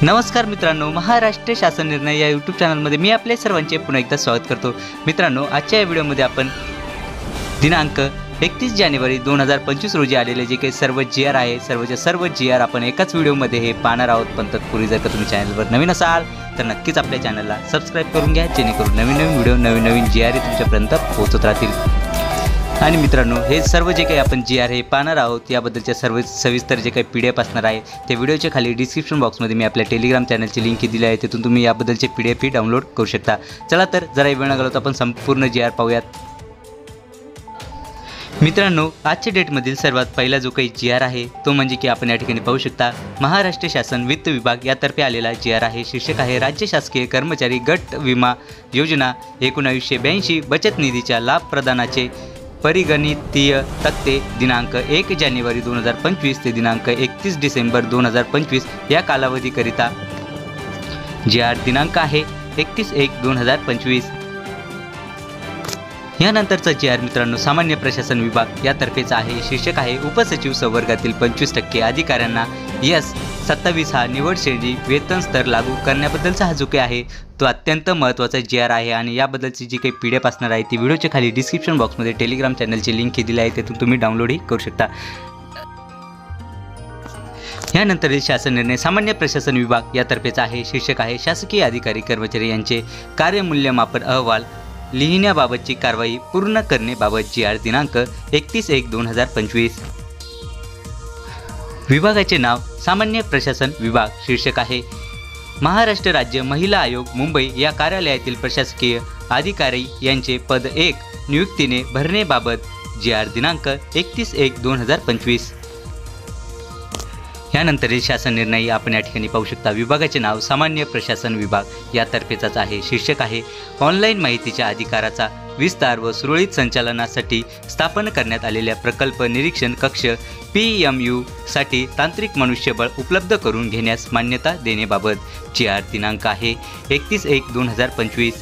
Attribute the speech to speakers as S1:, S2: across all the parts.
S1: नमस्कार मित्रांनो, महाराष्ट्र शासन निर्णय या यूट्यूब चॅनलमध्ये मी आपल्या सर्वांचे पुन्हा एकदा स्वागत करतो। मित्रांनो, आजच्या या व्हिडिओमध्ये आपण दिनांक 31 जानेवारी 2025 रोजी आलेले जे काही सर्व GR आहे, सर्व GR आपण एकाच व्हिडिओमध्ये हे पाहणार आहोत। पण तत्पूर्वी जर का तुम्ही चॅनलवर नवीन असाल तर नक्कीच आपल्या चॅनलला सबस्क्राइब करून घ्या, जेणेकरून नवीन व्हिडिओ नवीन GR तुमच्यापर्यंत पोहोचत राहतील। आणि मित्रांनो, हे सर्व जे काही आपण GR हे पाहणार आहोत याबद्दलच्या सर्व सविस्तर जे काही PDF असणार आहे ते व्हिडिओच्या खाली डिस्क्रिप्शन बॉक्समध्ये मी आपल्या टेलिग्राम चॅनलची लिंक दिली आहे, तिथून तुम्ही याबद्दलचे PDF ही डाउनलोड करू शकता। चला तर जरा वेळ न घालवता आपण संपूर्ण GR पाहूयात। मित्रांनो, आजच्या डेटमधील सर्वात पहिला जो काही GR आहे तो म्हणजे की आपण या ठिकाणी पाहू शकता महाराष्ट्र शासन वित्त विभाग यातर्फे आलेला GR आहे। शीर्षक आहे राज्य शासकीय कर्मचारी गट विमा योजना 1982 बचत निधीच्या लाभ प्रदानाचे परिगणितीय तक्ते दिनांक 1 जानेवारी 2025 ते दिनांक 31 डिसेंबर 2025 या कालावधीकरिता GR दिनांक आहे 31/1/2025। यानंतरचा GR मित्रांनो सामान्य प्रशासन विभाग यातर्फेच आहे। शीर्षक आहे उपसचिव संवर्गातील 25% अधिकाऱ्यांना S27 हा निवड श्रेणी वेतन स्तर लागू करण्याबद्दलचा हा जो काही आहे तो अत्यंत महत्त्वाचा GR आहे। आणि याबद्दलची जी काही PDF असणार आहे ती व्हिडिओच्या खाली डिस्क्रिप्शन बॉक्समध्ये टेलिग्राम चॅनलची लिंक दिली आहे, तिथून तुम्ही डाउनलोडही करू शकता। यानंतरील शासन निर्णय सामान्य प्रशासन विभाग यातर्फेच आहे। शीर्षक आहे शासकीय अधिकारी कर्मचारी यांचे कार्यमूल्यमापन अहवाल लिहिण्याबाबतची कारवाई पूर्ण करण्याबाबत GR दिनांक 31/1/2025। विभागाचे नाव सामान्य प्रशासन विभाग। शीर्षक आहे महाराष्ट्र राज्य महिला आयोग मुंबई या कार्यालयातील प्रशासकीय अधिकारी यांचे पद 1 नियुक्तीने भरण्याबाबत GR दिनांक 31/1/2025। यानंतरील शासन निर्णय आपण या ठिकाणी पाहू शकता। विभागाचे नाव सामान्य प्रशासन विभाग यातर्फेच आहे। शीर्षक आहे ऑनलाईन माहितीच्या अधिकाराचा विस्तार व सुरळीत संचालनासाठी स्थापन करण्यात आलेल्या प्रकल्प निरीक्षण कक्ष PMU साठी तांत्रिक मनुष्यबळ उपलब्ध करून घेण्यास मान्यता देण्याबाबत GR दिनांक आहे 31/1/2025।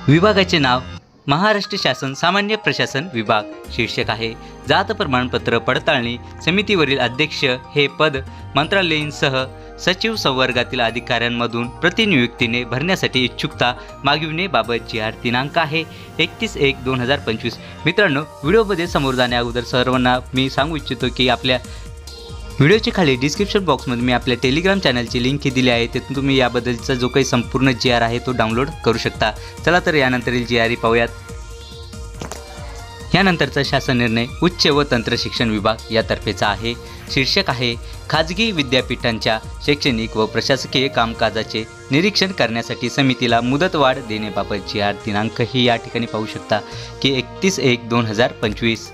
S1: विभागाचे नाव महाराष्ट्र शासन सामान्य प्रशासन विभाग। शीर्षक आहे जात प्रमाणपत्र पडताळणी समितीवरील अध्यक्ष हे पद मंत्रालयीनसह सचिव संवर्गातील अधिकाऱ्यांमधून प्रतिनियुक्तीने भरण्यासाठी इच्छुकता मागविण्याबाबत GR दिनांक आहे 31/1/2025। मित्रांनो, व्हिडिओमध्ये समोर जाण्या अगोदर सर्वांना मी सांगू इच्छितो की आपल्या व्हिडिओच्या खाली डिस्क्रिप्शन बॉक्समध्ये मी आपल्या टेलिग्राम चॅनलची लिंक दिली आहे, तिथून तुम्ही याबद्दलचा जो काही संपूर्ण GR आहे तो डाउनलोड करू शकता। चला तर यानंतरील GR पाहूयात। यानंतरचा शासन निर्णय उच्च व तंत्र शिक्षण विभाग यातर्फेचा आहे। शीर्षक आहे खाजगी विद्यापीठांच्या शैक्षणिक व प्रशासकीय कामकाजाचे निरीक्षण करण्यासाठी समितीला मुदतवाढ देण्याबाबत GR दिनांक ही या ठिकाणी पाहू शकता की 31/1/2025।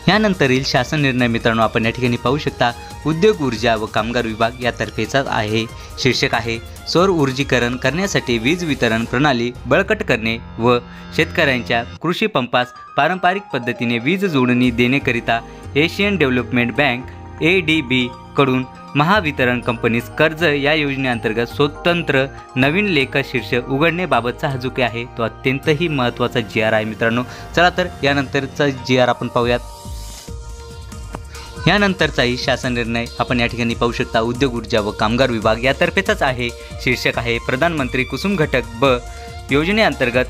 S1: यानंतरील शासन निर्णय मित्रांनो आपण या ठिकाणी पाहू शकता उद्योग ऊर्जा व कामगार विभाग यातर्फेचा आहे। शीर्षक आहे सौर ऊर्जीकरण करण्यासाठी वीज वितरण प्रणाली बळकट करणे व शेतकऱ्यांच्या कृषी पंपास पारंपरिक पद्धतीने वीज जोडणी देण्याकरिता एशियन डेव्हलपमेंट बँक ADB कडून महावितरण कंपनीस कर्ज या योजनेअंतर्गत स्वतंत्र नवीन लेखाशीर्ष उघडण्याबाबतचा हा जो काही आहे तो अत्यंतही महत्त्वाचा GR आहे मित्रांनो। चला तर यानंतरचा GR आपण पाहूयात। यानंतरचाही शासन निर्णय आपण या ठिकाणी पाहू शकता उद्योग ऊर्जा व कामगार विभाग यातर्फेचाच आहे। शीर्षक आहे प्रधानमंत्री कुसुम घटक ब योजनेअंतर्गत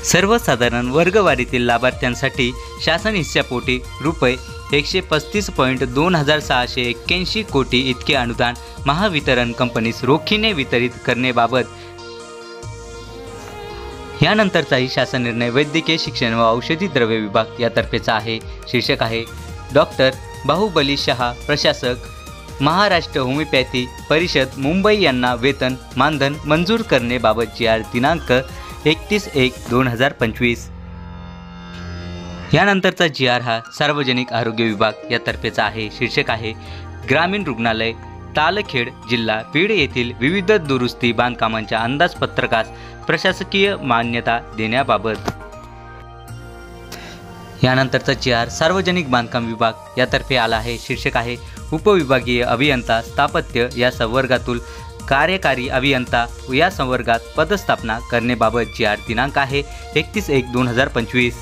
S1: सर्वसाधारण वर्गवारीतील लाभार्थ्यांसाठी शासन हिस्सापोटी रुपये 135.2681 कोटी इतके अनुदान महावितरण कंपनीस रोखीने वितरित करण्याबाबत। यानंतरचाही शासन निर्णय वैद्यकीय शिक्षण व औषधी द्रव्य विभाग यातर्फेचा आहे। शीर्षक आहे डॉक्टर बाहुबली शहा प्रशासक महाराष्ट्र होमिओपॅथी परिषद मुंबई यांना वेतन मानधन मंजूर करण्याबाबत GR दिनांक 31/1/2025। यानंतरचा GR हा सार्वजनिक आरोग्य विभाग यातर्फेचा आहे। शीर्षक आहे ग्रामीण रुग्णालय तालखेड जिल्हा बीड येथील विविध दुरुस्ती बांधकामांच्या अंदाजपत्रकास प्रशासकीय मान्यता देण्याबाबत। यानंतरचा GR सार्वजनिक बांधकाम विभाग यातर्फे आला आहे। शीर्षक आहे उपविभागीय अभियंता स्थापत्य या संवर्गातील कार्यकारी अभियंता या संवर्गात पदस्थापना करण्याबाबत GR दिनांक आहे 31/1/2025।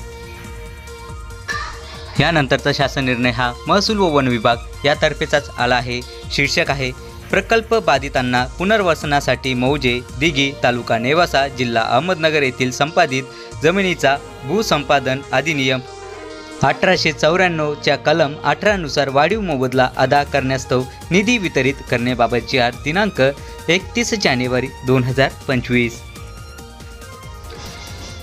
S1: यानंतरचा शासन निर्णय हा महसूल व वन विभाग यातर्फेचाच आला आहे। शीर्षक आहे प्रकल्प बाधितांना पुनर्वसनासाठी मौजे दिघी तालुका नेवासा जिल्हा अहमदनगर येथील संपादित जमिनीचा भूसंपादन अधिनियम 1894 कलम 18 नुसार वाढीव मोबदला अदा करण्यास्तव निधी वितरित करण्याबाबतची दिनांक 31 जानेवारी 2025।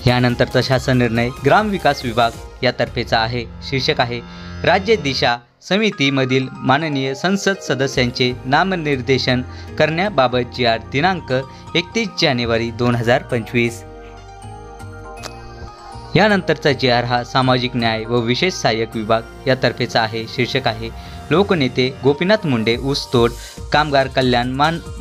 S1: यानंतरचा शासन निर्णय ग्रामविकास विभाग यातर्फेचा आहे। शीर्षक आहे राज्य दिशा समितीमधील माननीय संसद सदस्यांचे नामनिर्देशन करण्याबाबतची दिनांक 31 जानेवारी 2025। यानंतरचा GR हा सामाजिक न्याय व विशेष सहाय्यक विभाग यातर्फेचा आहे। शीर्षक आहे लोकनेते गोपीनाथ मुंडे ऊसतोड कामगार कल्याण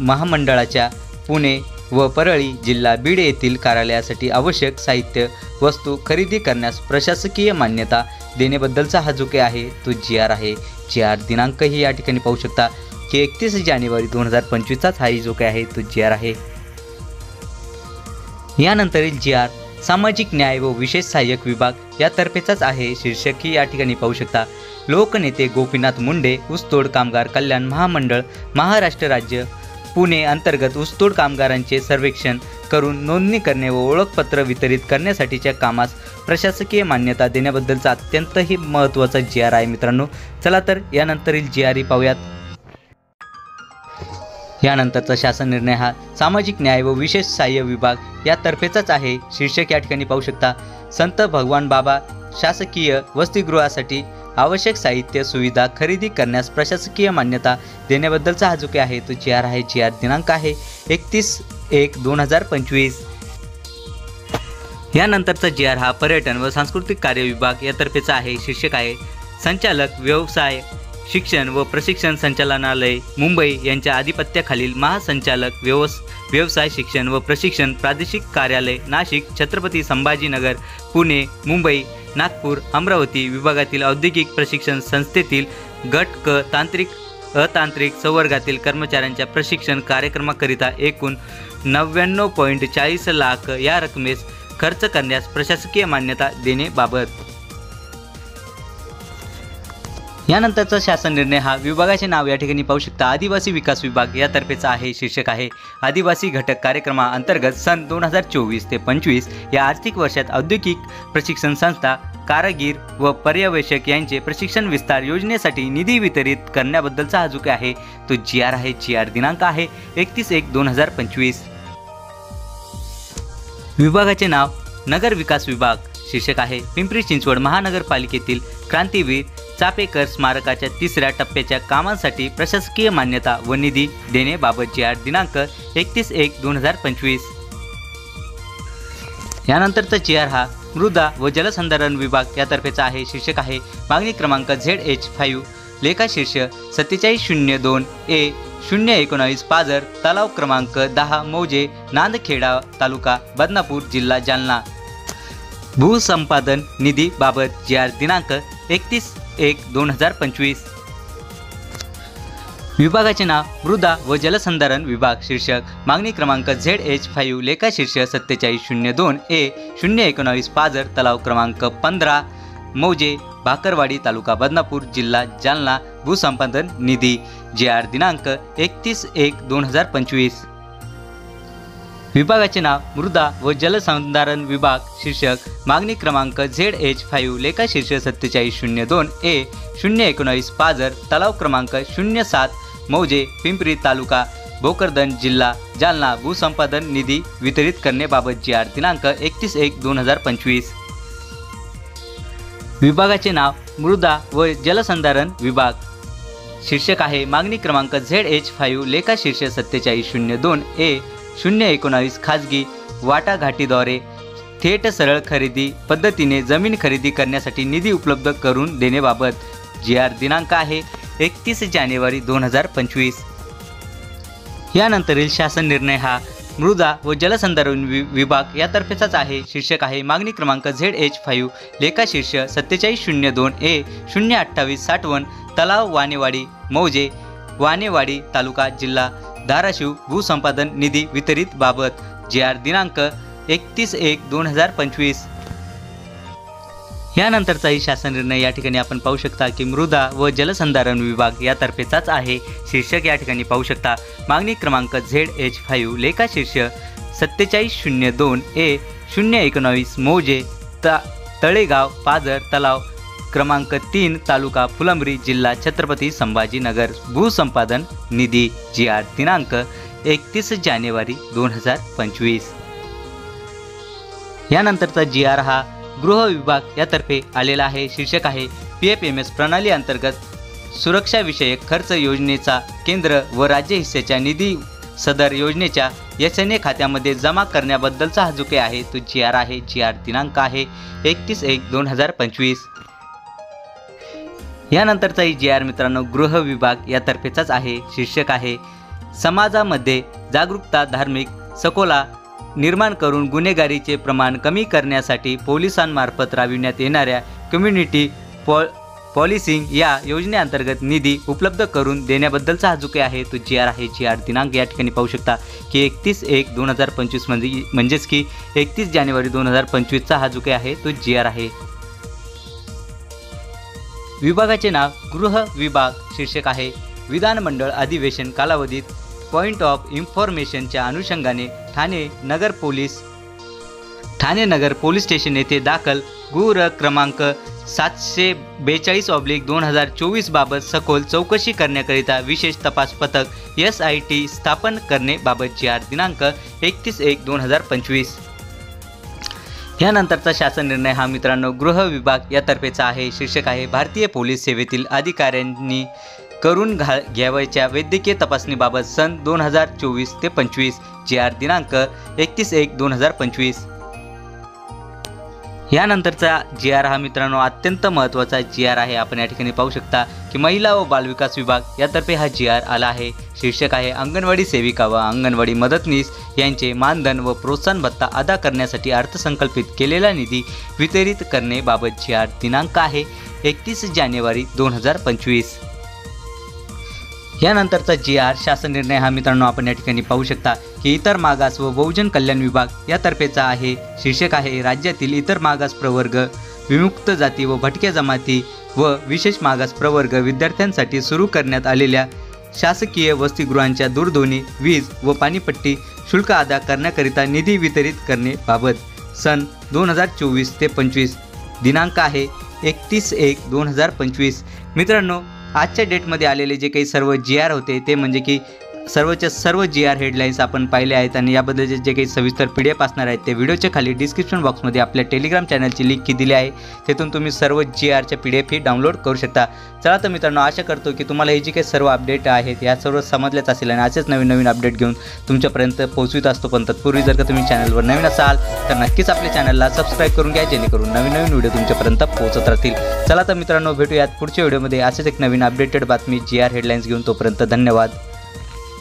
S1: महामंडळाच्या पुणे व परळी जिल्हा बीड येथील कार्यालयासाठी आवश्यक साहित्य वस्तू खरेदी करण्यास प्रशासकीय मान्यता देण्याबद्दलचा हा जो काही आहे तो GR आहे। GR दिनांकही या ठिकाणी पाहू शकता की 31 जानेवारी 2025चाच हा जो काही आहे तो GR आहे। यानंतरील GR सामाजिक न्याय व विशेष सहाय्यक विभाग यातर्फेचाच आहे। शीर्षक ही या ठिकाणी पाहू शकता लोकनेते गोपीनाथ मुंडे ऊसतोड कामगार कल्याण महामंडळ महाराष्ट्र राज्य पुणे अंतर्गत ऊसतोड कामगारांचे सर्वेक्षण करून नोंदणी करणे व ओळखपत्र वितरित करण्यासाठीच्या कामास प्रशासकीय मान्यता देण्याबद्दलचा अत्यंतही महत्त्वाचा GR आहे मित्रांनो। चला तर यानंतरील GR पाहूयात। यानंतरचा शासन निर्णय हा सामाजिक न्याय व विशेष सहाय्य विभाग यातर्फेचाच आहे। शीर्षक या ठिकाणी पाहू शकता संत भगवान बाबा शासकीय वसतिगृहासाठी आवश्यक साहित्य सुविधा खरेदी करण्यास प्रशासकीय मान्यता देण्याबद्दलचा हा जो काही आहे तो GR आहे। GR दिनांक आहे 31/1/2025। यानंतरचा GR हा पर्यटन व सांस्कृतिक कार्य विभाग यातर्फेचा आहे। शीर्षक आहे संचालक व्यवसाय शिक्षण व प्रशिक्षण संचालनालय मुंबई यांच्या आधिपत्याखालील महासंचालक व्यवसाय शिक्षण व प्रशिक्षण प्रादेशिक कार्यालय नाशिक छत्रपती संभाजीनगर पुणे मुंबई नागपूर अमरावती विभागातील औद्योगिक प्रशिक्षण संस्थेतील गट क तांत्रिक अतांत्रिक संवर्गातील कर्मचाऱ्यांच्या प्रशिक्षण कार्यक्रमाकरिता एकूण 99.40 लाख या रकमेस खर्च करण्यास प्रशासकीय मान्यता देण्याबाबत। यानंतरचा शासन निर्णय हा विभागाचे नाव या ठिकाणी पाहू शकता आदिवासी विकास विभाग यातर्फेचा आहे। शीर्षक आहे आदिवासी घटक कार्यक्रमाअंतर्गत सन 2024 ते 25 या आर्थिक वर्षात औद्योगिक प्रशिक्षण संस्था कारागीर व पर्यवेक्षक यांचे प्रशिक्षण विस्तार योजनेसाठी निधी वितरित करण्याबद्दलचा हा जो काही आहे तो GR आहे। GR दिनांक आहे 31/1/2025। विभागाचे नाव नगर विकास विभाग। शीर्षक आहे पिंपरी चिंचवड महानगरपालिकेतील क्रांतीवीर चापेकर स्मारकाच्या 3ऱ्या टप्प्याच्या कामांसाठी प्रशासकीय मान्यता व निधी देण्याबाबत GR दिनांक 31/1/2025। यानंतरचा GR हा मृदा व जलसंधारण विभाग यातर्फेचा आहे। शीर्षक आहे मागणी क्रमांक ZH5 लेखाशीर्ष 4702A 019 पाझर तलाव क्रमांक 10 मौजे नांदखेडा तालुका बदनापूर जिल्हा जालना भूसंपादन निधी बाबत GR दिनांक 31/1/2025। विभागाचे नाव मृदा व जलसंधारण विभाग। शीर्षक मागणी क्रमांक ZH5 लेखाशीर्ष 4702A 019 पाझर तलाव क्रमांक 15 मौजे भाकरवाडी तालुका बदनापूर जिल्हा जालना भूसंपादन निधी GR दिनांक 31/1/2025। विभागाचे नाव मृदा व जलसंधारण विभाग। शीर्षक मागणी क्रमांक ZH5 लेखाशीर्ष 4702A 019 पाझर तलाव क्रमांक 07 मौजे पिंपरी तालुका भोकरदन जिल्हा जालना भूसंपादन निधी वितरित करण्याबाबत GR दिनांक 31/1/2025। विभागाचे नाव मृदा व जलसंधारण विभाग। शीर्षक आहे मागणी क्रमांक ZH5 लेखाशीर्ष 4702A 019 खाजगी वाटाघाटीद्वारे थेट सरळ खरेदी पद्धतीने जमीन खरेदी करण्यासाठी निधी उपलब्ध करून देण्याबाबत GR दिनांक आहे 31 जानेवारी 2025। यानंतरील शासन निर्णय हा मृदा व जलसंधारण विभाग यातर्फेचाच आहे। शीर्षक आहे मागणी क्रमांक ZH5 लेखाशीर्ष 4702A 028 साठवण तलाव वानेवाडी मौजे वानेवाडी तालुका जिल्हा धाराशिव भूसंपादन निधी वितरित बाबत GR दिनांक 31/1/2025। यानंतरचाही शासन निर्णय या ठिकाणी आपण पाहू शकता की मृदा व जलसंधारण विभाग यातर्फेचाच आहे। शीर्षक या ठिकाणी पाहू शकता मागणी क्रमांक ZH5 लेखा शीर्ष 4702A019 मौजे तळेगाव पाझर तलाव क्रमांक 3 तालुका फुलंब्री जिल्हा छत्रपती संभाजीनगर भूसंपादन निधी GR दिनांक 31 जानेवारी 2025। यानंतरचा GR हा गृह विभाग यातर्फे आलेला आहे। शीर्षक आहे PFMS प्रणाली अंतर्गत सुरक्षाविषयक खर्च योजनेचा केंद्र व राज्य हिस्सेच्या निधी सदर योजनेच्या SNA खात्यामध्ये जमा करण्याबद्दलचा हा जो काही आहे तो GR आहे। GR दिनांक आहे 31/1/2025। यानंतरचाही GR मित्रांनो गृह विभाग यातर्फेचाच आहे। शीर्षक आहे समाजामध्ये जागरूकता धार्मिक सकोला निर्माण करून गुन्हेगारीचे प्रमाण कमी करण्यासाठी पोलिसांमार्फत राबविण्यात येणाऱ्या कम्युनिटी पॉलिसिंग या योजनेअंतर्गत निधी उपलब्ध करून देण्याबद्दलचा हा जो काही आहे तो GR आहे। GR दिनांक या ठिकाणी पाहू शकता की 31/1/2025 म्हणजेच की 31 जानेवारी 2025चा हा जो काही आहे तो GR आहे। विभागाचे नाव गृह विभाग। शीर्षक आहे विधानमंडळ अधिवेशन कालावधीत पॉइंट ऑफ इन्फॉर्मेशनच्या अनुषंगाने ठाणे नगर पोलीस स्टेशन येथे दाखल गुन्हा क्रमांक 742/2024 बाबत सखोल चौकशी करण्याकरिता विशेष तपास पथक SIT स्थापन करण्याबाबत GR दिनांक 31/1/2025। यानंतरचा शासन निर्णय हा मित्रांनो गृह विभाग यातर्फेचा आहे। शीर्षक आहे भारतीय पोलीस सेवेतील अधिकाऱ्यांनी करून घ्यावयाच्या वैद्यकीय तपासणीबाबत सन 2024 ते 25 GR दिनांक 31/1/2025। यानंतरचा GR हा मित्रांनो अत्यंत महत्त्वाचा GR आहे। आपण या ठिकाणी पाहू शकता की महिला व बालविकास विभाग यातर्फे हा GR आला आहे। शीर्षक आहे अंगणवाडी सेविका व अंगणवाडी मदतनीस यांचे मानधन व प्रोत्साहन भत्ता अदा करण्यासाठी अर्थसंकल्पित केलेला निधी वितरित करण्याबाबत GR दिनांक आहे 31 जानेवारी 2025। यानंतरचा GR शासन निर्णय हा मित्रांनो आपण या ठिकाणी पाहू शकता की इतर मागास व बहुजन कल्याण विभाग यातर्फेचा आहे। शीर्षक आहे राज्यातील इतर मागास प्रवर्ग विमुक्त जाती व भटक्या जमाती व विशेष मागास प्रवर्ग विद्यार्थ्यांसाठी सुरू करण्यात आलेल्या शासकीय वसतिगृहांच्या दूरध्वनी वीज व पाणीपट्टी शुल्क अदा करण्याकरिता निधी वितरित करण्याबाबत सन 2024 ते 25 दिनांक आहे 31/1/2025। मित्रांनो आजच्या डेटमध्ये आलेले जे काही सर्व GR होते ते म्हणजे की सर्वच्या सर्व GR हेडलाईन्स आपण पाहिले आहेत आणि याबद्दलचे जे काही सविस्तर PDF असणार आहेत ते व्हिडिओच्या खाली डिस्क्रिप्शन बॉक्समध्ये आपल्या टेलिग्राम चॅनलची लिंक दिली आहे। तिथून तुम्ही सर्व GRचे PDF ही डाउनलोड करू शकता। चला तर मित्रांनो आशा करतो की तुम्हाला हे जे काही सर्व अपडेट आहेत या सर्व समजल्याच असेल आणि असेच नवीन अपडेट घेऊन तुमच्यापर्यंत पोहोचवित असतो। पण तत्पूर्वी जर का तुम्ही चॅनलवर नवीन असाल तर नक्कीच आपल्या चॅनलला सबस्क्राईब करून घ्या जेणेकरून नवीन व्हिडिओ तुमच्यापर्यंत पोहोचत राहतील। चला तर मित्रांनो भेटूयात पुढच्या व्हिडिओमध्ये असेच एक नवीन अपडेटेड बातमी GR हेडलाईन्स घेऊन। तोपर्यंत धन्यवाद।